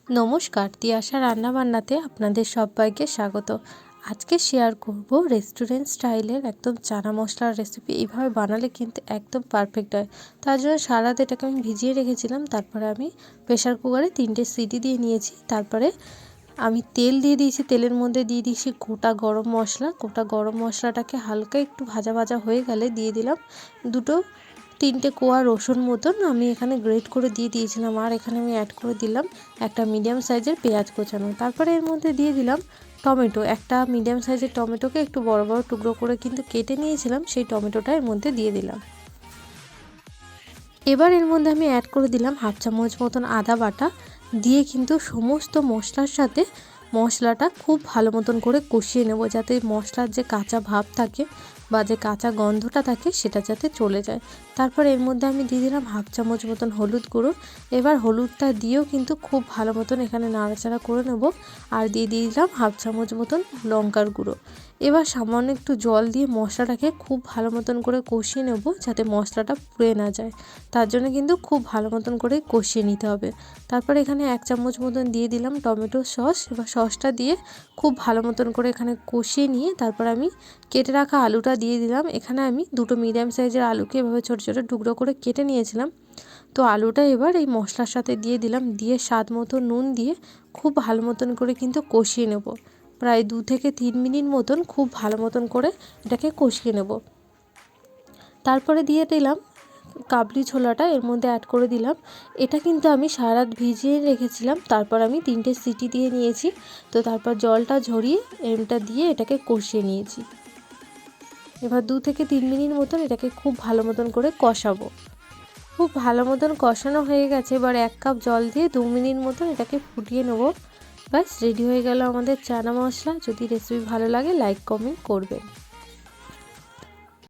নমস্কার, তিয়াশা রান্নাবান্নাতে আপনাদের সবাইকে স্বাগত। আজকে শেয়ার করব রেস্টুরেন্ট স্টাইলের একদম চানা মশলার রেসিপি। এইভাবে বানালে কিন্তু একদম পারফেক্ট হয়। তার জন্য সারা রাত এটাকে আমি ভিজিয়ে রেখেছিলাম। তারপরে আমি প্রেশার কুকারে 3টে সিটি দিয়ে নিয়েছি। তারপরে আমি তেল দিয়ে দিয়েছি, তেলের মধ্যে দিয়ে দিয়েছি গোটা গরম মশলা। গোটা গরম মশলাটাকে হালকা একটু ভাজা ভাজা হয়ে গেলে দিয়ে দিলাম 3টে কোয়া রসুন মতন আমি এখানে গ্রেট করে দিয়ে দিয়েছিলাম। আর এখানে আমি অ্যাড করে দিলাম একটা মিডিয়াম সাইজের পেঁয়াজ কোচানো। তারপরে এর মধ্যে দিয়ে দিলাম টমেটো। একটা মিডিয়াম সাইজের টমেটোকে একটু বড় বড় টুকরো করে কিন্তু কেটে নিয়েছিলাম, সেই টমেটোটা এর মধ্যে দিয়ে দিলাম। এবার এর মধ্যে আমি অ্যাড করে দিলাম হাফ চামচ মতন আদা বাটা। দিয়ে কিন্তু সমস্ত মশলার সাথে মশলাটা খুব ভালো মতন করে কষিয়ে নেব, যাতে মশলার যে কাঁচা ভাব থাকে বা যে কাঁচা গন্ধটা থাকে সেটা যাতে চলে যায়। তারপর এর মধ্যে আমি দিয়ে দিলাম হাফ চামচ মতন হলুদ গুঁড়ো। এবার হলুদটা দিয়েও কিন্তু খুব ভালো মতন এখানে নাড়াচাড়া করে নেব। আর দিয়ে দিলাম হাফ চামচ মতন লঙ্কার গুঁড়ো। এবার সামান্য একটু জল দিয়ে মশলাটাকে খুব ভালো মতন করে কষিয়ে নেব, যাতে মশলাটা পুড়ে না যায়। তার জন্য কিন্তু খুব ভালো মতন করে কষিয়ে নিতে হবে। তারপর এখানে 1 চামচ মতন দিয়ে দিলাম টমেটো সস। এবার সসটা দিয়ে খুব ভালো মতন করে এখানে কষিয়ে নিয়ে তারপর আমি কেটে রাখা আলুটা দিয়ে দিলাম। এখানে আমি 2টো মিডিয়াম সাইজের আলুকে এভাবে ছোটো ছোটো টুকরো করে কেটে নিয়েছিলাম। তো আলুটা এবার এই মশলার সাথে দিয়ে দিলাম, দিয়ে স্বাদ মতো নুন দিয়ে খুব ভালো মতন করে কিন্তু কষিয়ে নেব। প্রায় 2 থেকে 3 মিনিট মতন খুব ভালো মতন করে এটাকে কষিয়ে নেব। তারপরে দিয়ে দিলাম কাবলি ছোলাটা, এর মধ্যে অ্যাড করে দিলাম। এটা কিন্তু আমি সারা রাত ভিজিয়ে রেখেছিলাম। তারপর আমি 3টে সিটি দিয়ে নিয়েছি। তো তারপর জলটা ঝরিয়ে এমটা দিয়ে এটাকে কষিয়ে নিয়েছি। এবার 2 থেকে 3 মিনিট মতন এটাকে খুব ভালো মতন করে কষাবো। খুব ভালো মতন কষানো হয়ে গেছে। এবার 1 কাপ জল দিয়ে 2 মিনিট মতন এটাকে ফুটিয়ে নেব। ব্যাস রেডি হয়ে গেল আমাদের চানা মশলা। যদি রেসিপি ভালো লাগে লাইক কমেন্ট করবেন।